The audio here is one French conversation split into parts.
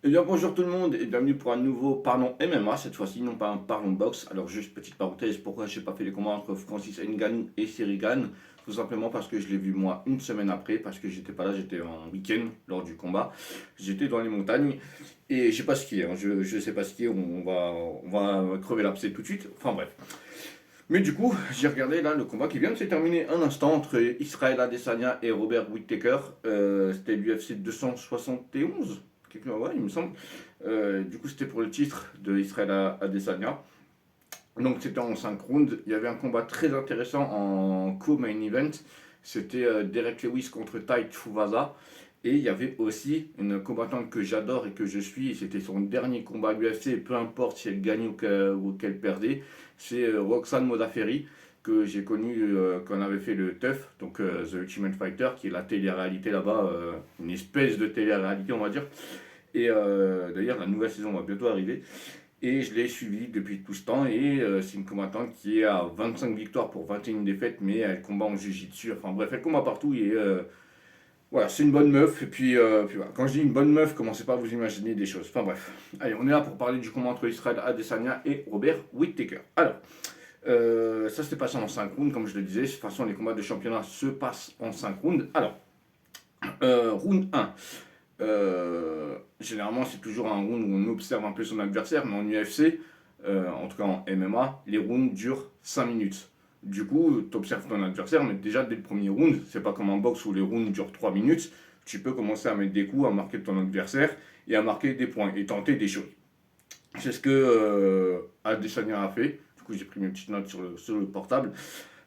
Eh bien bonjour tout le monde et bienvenue pour un nouveau Parlons MMA, cette fois-ci non pas un Parlons Box. Alors juste petite parenthèse, pourquoi j'ai pas fait les combats entre Francis Ngannou et Cyril Gane? Tout simplement parce que je l'ai vu moi une semaine après, parce que j'étais pas là, j'étais en week-end lors du combat. J'étais dans les montagnes et j'ai pas skié, hein. Je sais pas skier, on va crever l'abcès tout de suite. Enfin bref. Mais du coup, j'ai regardé là le combat qui vient de se terminer un instant entre Israël Adesanya et Robert Whittaker. C'était l'UFC 271, ouais, il me semble. Du coup, c'était pour le titre de Israël Adesanya. Donc, c'était en 5 rounds. Il y avait un combat très intéressant en co-main event. C'était Derek Lewis contre Tai Tuivasa. Et il y avait aussi une combattante que j'adore et que je suis. Et c'était son dernier combat à l'UFC. Peu importe si elle gagne ou qu'elle perdait. C'est Roxane Modafferi que j'ai connu quand on avait fait le TUF, donc The Ultimate Fighter, qui est la télé-réalité là-bas, une espèce de télé-réalité on va dire. Et d'ailleurs la nouvelle saison va bientôt arriver. Et je l'ai suivi depuis tout ce temps. Et c'est une combattante qui est à 25 victoires pour 21 défaites, mais elle combat en jiu-jitsu. Enfin bref, elle combat partout. Et voilà, c'est une bonne meuf. Et puis voilà. Quand je dis une bonne meuf, commencez pas à vous imaginer des choses. Enfin bref. Allez, on est là pour parler du combat entre Israël Adesanya et Robert Whittaker. Alors. Ça s'est passé en 5 rounds, comme je le disais. De toute façon, les combats de championnat se passent en 5 rounds. Alors, round 1. Généralement, c'est toujours un round où on observe un peu son adversaire, mais en UFC, en tout cas en MMA, les rounds durent 5 minutes. Du coup, tu observes ton adversaire, mais déjà dès le premier round, c'est pas comme en boxe où les rounds durent 3 minutes. Tu peux commencer à mettre des coups, à marquer ton adversaire et à marquer des points et tenter des choses. C'est ce que Adesanya a fait. Du coup, j'ai pris mes petites notes sur le portable.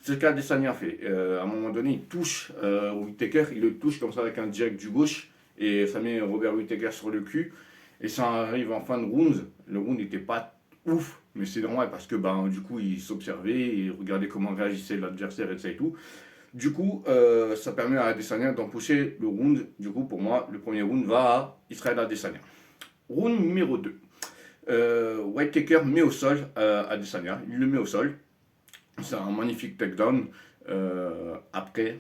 C'est ce qu'Adesanya a fait. À un moment donné, il touche Whittaker, il le touche comme ça avec un jab du gauche et ça met Robert Whittaker sur le cul. Et ça arrive en fin de round. Le round n'était pas ouf, mais c'est normal parce que du coup, il s'observait, il regardait comment réagissait l'adversaire et ça et tout. Du coup, ça permet à Adesanya d'empocher le round. Du coup, pour moi, le premier round va à Israël Adesanya. Round numéro 2. Whittaker met au sol Adesanya, il le met au sol. C'est un magnifique takedown. Après,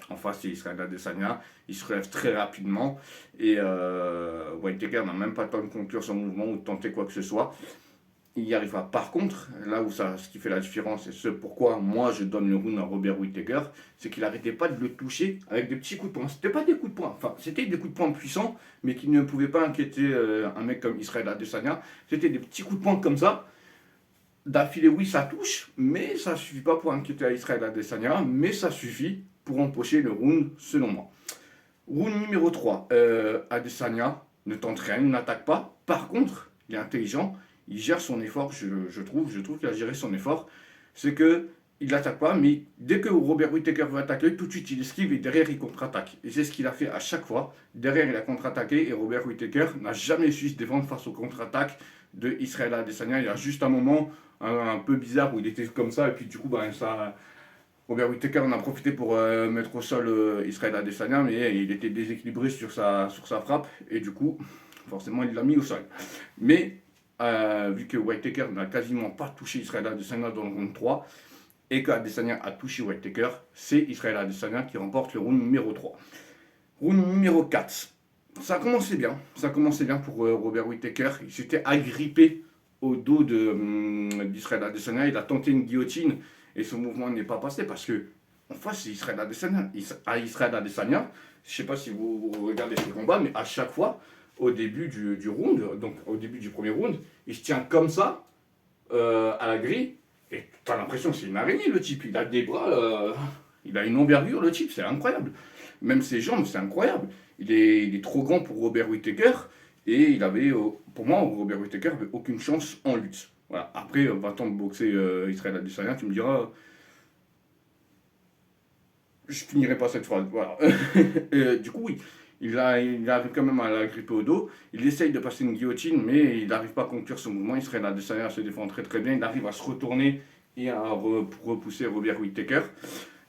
en face, c'est Israël Adesanya. Il se relève très rapidement. Et Whittaker n'a même pas le temps de conclure son mouvement ou de tenter quoi que ce soit. Il y arrivera. Par contre, là où ce qui fait la différence, et ce pourquoi moi je donne le round à Robert Whittaker, c'est qu'il n'arrêtait pas de le toucher avec des petits coups de poing. C'était pas des coups de poing, enfin c'était des coups de poing puissants, mais qui ne pouvaient pas inquiéter un mec comme Israël Adesanya. C'était des petits coups de poing comme ça. D'affilée, oui, ça touche, mais ça ne suffit pas pour inquiéter Israël Adesanya, mais ça suffit pour empocher le round, selon moi. Round numéro 3, Adesanya ne tente rien, il n'attaque pas. Par contre, il est intelligent, il gère son effort, je trouve qu'il a géré son effort. C'est que il n'attaque pas, mais dès que Robert Whittaker veut attaquer, tout de suite il esquive et derrière il contre-attaque. Et c'est ce qu'il a fait à chaque fois. Derrière il a contre-attaqué et Robert Whittaker n'a jamais su se défendre face aux contre-attaques de Israël Adesanya. Il y a juste un moment un peu bizarre où il était comme ça et puis du coup Robert Whittaker en a profité pour mettre au sol Israël Adesanya, mais il était déséquilibré sur sa frappe, et du coup, forcément, il l'a mis au sol. Mais, vu que Whittaker n'a quasiment pas touché Israël Adesanya dans le round 3, et qu'Adesanya a touché Whittaker, c'est Israël Adesanya qui remporte le round numéro 3. Round numéro 4. Ça commençait bien pour Robert Whittaker. Il s'était agrippé au dos d'Israël Adesanya. Il a tenté une guillotine et son mouvement n'est pas passé parce que en face c'est Israël Adesanya. Israël Adesanya, je ne sais pas si vous regardez ce combat, mais à chaque fois, au début du round, donc au début du premier round, il se tient comme ça à la grille et tu as l'impression que c'est une araignée le type. Il a des bras, il a une envergure le type, c'est incroyable. Même ses jambes, c'est incroyable. Il est trop grand pour Robert Whittaker et pour moi, Robert Whittaker n'avait aucune chance en lutte. Voilà. Après 20 ans de boxer Israël Adesanya, tu me diras, je finirai pas cette phrase. Voilà. Du coup, oui, il arrive quand même à la gripper au dos. Il essaye de passer une guillotine, mais il n'arrive pas à conclure son mouvement. Israël Adesanya se défend très très bien. Il arrive à se retourner et pour repousser Robert Whittaker.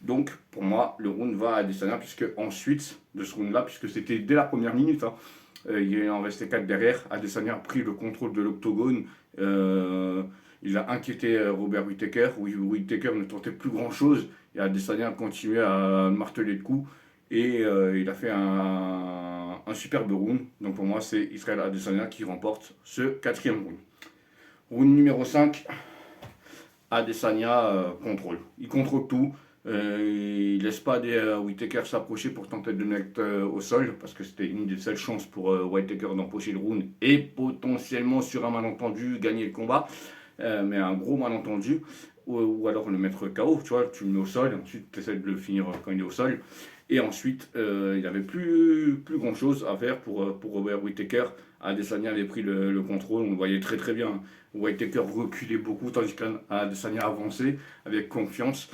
Donc, pour moi, le round va à Adesanya, puisque ensuite de ce round-là, puisque c'était dès la première minute, hein, il en restait 4 derrière. Adesanya a pris le contrôle de l'octogone. Il a inquiété Robert Whittaker. Whittaker ne tentait plus grand-chose. Et Adesanya a continué à marteler le coup. Et il a fait un superbe round. Donc pour moi, c'est Israël Adesanya qui remporte ce quatrième round. Round numéro 5, Adesanya contrôle. Il contrôle tout. Il laisse pas des Whittaker s'approcher pour tenter de le mettre au sol, parce que c'était une des seules chances pour Whittaker d'empocher le round et potentiellement sur un malentendu gagner le combat. Mais un gros malentendu, ou alors le mettre KO, tu vois, tu le mets au sol, et ensuite tu essaies de le finir quand il est au sol. Et ensuite, il n'y avait plus grand chose à faire pour Robert Whittaker. Adesanya avait pris le contrôle, on le voyait très très bien. Whittaker reculait beaucoup, tandis qu'Adesanya avançait avec confiance.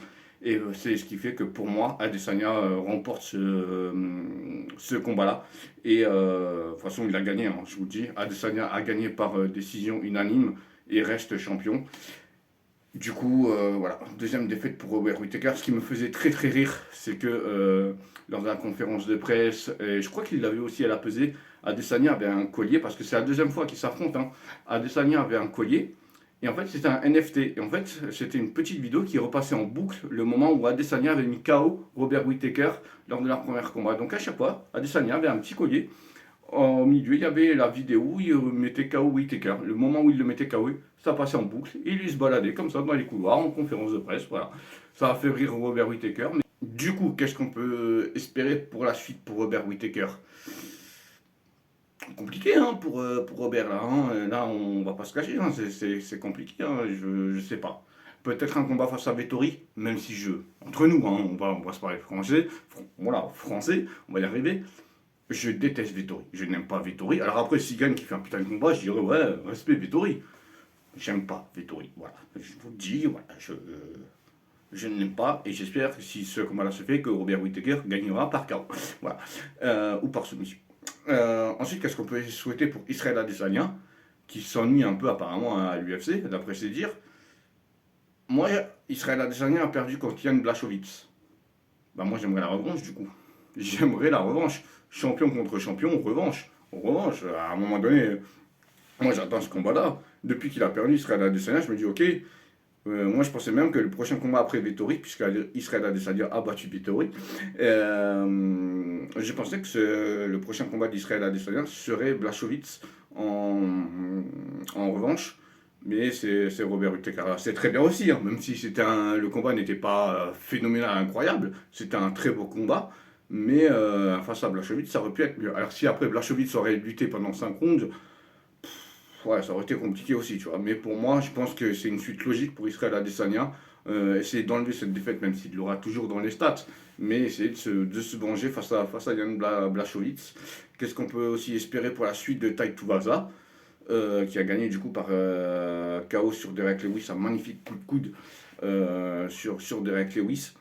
Et c'est ce qui fait que pour moi, Adesanya remporte ce combat-là. Et de toute façon, il a gagné, hein, je vous le dis. Adesanya a gagné par décision unanime et reste champion. Du coup, voilà, deuxième défaite pour Robert Whittaker. Ce qui me faisait très très rire, c'est que lors de la conférence de presse, et je crois qu'il l'avait aussi à la pesée, Adesanya avait un collier, parce que c'est la deuxième fois qu'ils s'affrontent. Hein. Adesanya avait un collier, et en fait c'était un NFT. Et en fait, c'était une petite vidéo qui repassait en boucle le moment où Adesanya avait mis KO Robert Whittaker lors de leur premier combat. Donc à chaque fois, Adesanya avait un petit collier. Au milieu, il y avait la vidéo où il mettait KO Whittaker. Le moment où il le mettait KO, ça passait en boucle. Et il se baladait comme ça dans les couloirs, en conférence de presse. Voilà. Ça a fait rire Robert Whittaker. Mais du coup, qu'est-ce qu'on peut espérer pour la suite pour Robert Whittaker? Compliqué hein, pour Robert là. Hein. Là, on va pas se cacher. Hein. C'est compliqué. Hein. Je sais pas. Peut-être un combat face à Vettori, même si entre nous, hein, on va se parler français. Voilà, français, on va y arriver. Je déteste Vettori. Je n'aime pas Vettori. Alors après, s'il gagne qui fait un putain de combat, je dirais ouais, respect Vettori. J'aime pas Vettori. Voilà. Je vous le dis, voilà. Je ne l'aime pas et j'espère que si ce combat-là se fait, que Robert Whittaker gagnera par KO. Voilà. Ou par soumission. Ensuite, qu'est-ce qu'on peut souhaiter pour Israël Adesanya, qui s'ennuie un peu apparemment à l'UFC, d'après ses dires. Moi, Israël Adesanya a perdu contre Jan Blachowicz. Bah moi, j'aimerais la revanche du coup. J'aimerais la revanche. Champion contre champion, revanche. Revanche, à un moment donné, moi j'attends ce combat-là. Depuis qu'il a perdu Israël Adesanya, je me dis ok. Moi je pensais même que le prochain combat après Vettori, puisque Israël Adesanya a battu Vettori, je pensais que le prochain combat d'Israël Adesanya serait Blachowicz en revanche. Mais c'est Robert Whittaker. C'est très bien aussi, hein, même si le combat n'était pas phénoménal, incroyable. C'était un très beau combat. Mais face à Blachowicz, ça aurait pu être mieux. Alors si après Blachowicz aurait lutté pendant 5 rounds, ouais, ça aurait été compliqué aussi, tu vois. Mais pour moi, je pense que c'est une suite logique pour Israël Adesanya. Essayer d'enlever cette défaite, même s'il l'aura toujours dans les stats. Mais essayer de se venger face à Jan Blachowicz. Qu'est-ce qu'on peut aussi espérer pour la suite de Tai Tuivasa, qui a gagné du coup par KO sur Derek Lewis, un magnifique coup de coude sur Derek Lewis.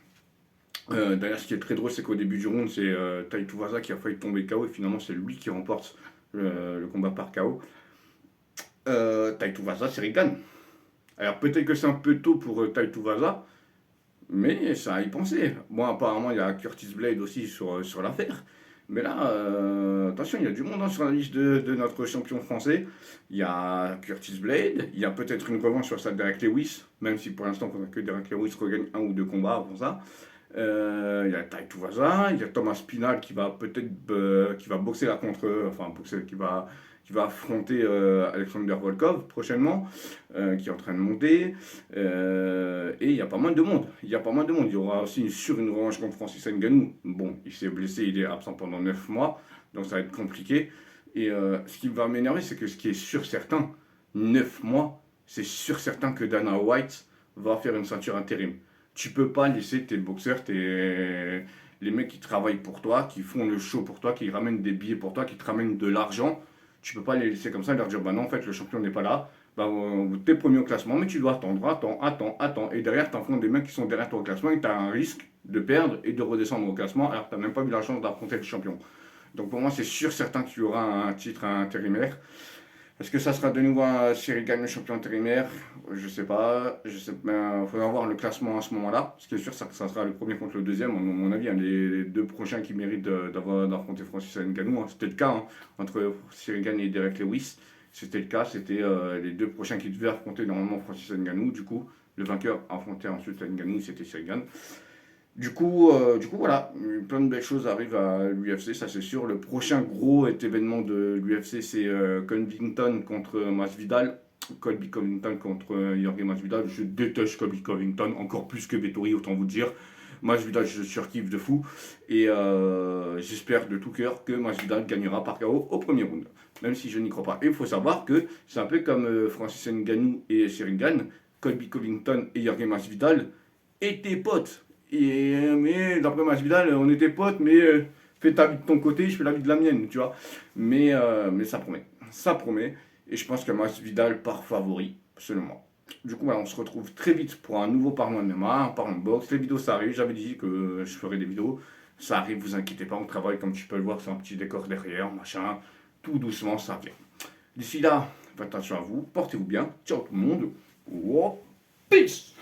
D'ailleurs, ce qui est très drôle, c'est qu'au début du round, c'est Tai Tuivasa qui a failli tomber KO et finalement c'est lui qui remporte le combat par KO. Tai Tuivasa, c'est Rigan. Alors peut-être que c'est un peu tôt pour Tai Tuivasa, mais ça a y penser. Bon, apparemment, il y a Curtis Blade aussi sur l'affaire. Mais là, attention, il y a du monde hein, sur la liste de notre champion français. Il y a Curtis Blade, il y a peut-être une revanche sur ça de Derek Lewis, même si pour l'instant, il faudra que Derek Lewis regagne 1 ou 2 combats avant ça. Il y a Tai Tuivasa, il y a Thomas Spinal qui va peut-être qui va boxer là contre, enfin boxer, qui va affronter Alexander Volkov prochainement, qui est en train de monter. Et il y a pas mal de monde. Il y aura aussi une revanche contre Francis Ngannou. Bon, il s'est blessé, il est absent pendant 9 mois, donc ça va être compliqué. Et ce qui va m'énerver, c'est que ce qui est sûr certain, 9 mois, c'est sûr certain que Dana White va faire une ceinture intérim. Tu peux pas laisser tes boxeurs, les mecs qui travaillent pour toi, qui font le show pour toi, qui ramènent des billets pour toi, qui te ramènent de l'argent. Tu peux pas les laisser comme ça et leur dire bah non en fait le champion n'est pas là. Bah t'es premier au classement mais tu dois attends. Et derrière t'enfonces des mecs qui sont derrière toi au classement et t'as un risque de perdre et de redescendre au classement alors que t'as même pas eu la chance d'affronter le champion. Donc pour moi c'est sûr certain qu'il y aura un titre intérimaire. Est-ce que ça sera de nouveau Cyril Gane le champion intérimaire? Je sais pas. Il faudra voir le classement à ce moment-là. Ce qui est sûr, c'est que ça sera le premier contre le deuxième. À mon avis, hein, les deux prochains qui méritent d'affronter Francis Ngannou. Hein. C'était le cas hein, entre Cyril Gane et Derek Lewis. C'était le cas. C'était les deux prochains qui devaient affronter normalement Francis Ngannou. Du coup, le vainqueur affrontait ensuite Ngannou, c'était Cyril Gane. Du coup, voilà, plein de belles choses arrivent à l'UFC, ça c'est sûr. Le prochain gros événement de l'UFC, c'est Covington contre Masvidal. Colby Covington contre Jorge Masvidal. Je déteste Colby Covington, encore plus que Vettori, autant vous dire. Masvidal, je surkiffe de fou. Et j'espère de tout cœur que Masvidal gagnera par KO au premier round. Même si je n'y crois pas. Et il faut savoir que c'est un peu comme Francis Ngannou et Sheringan. Colby Covington et Jorge Masvidal étaient potes. Mais d'après Masvidal, on était potes, mais fais ta vie de ton côté, je fais la vie de la mienne, tu vois. Mais ça promet. Ça promet. Et je pense que Masvidal part favori, selon moi. Du coup, voilà, on se retrouve très vite pour un nouveau Parlons MMA, un Parlons Box. Les vidéos, ça arrive. J'avais dit que je ferais des vidéos. Ça arrive, vous inquiétez pas. On travaille, comme tu peux le voir, sur un petit décor derrière, machin. Tout doucement, ça vient. D'ici là, faites attention à vous. Portez-vous bien. Ciao tout le monde. Oh, peace!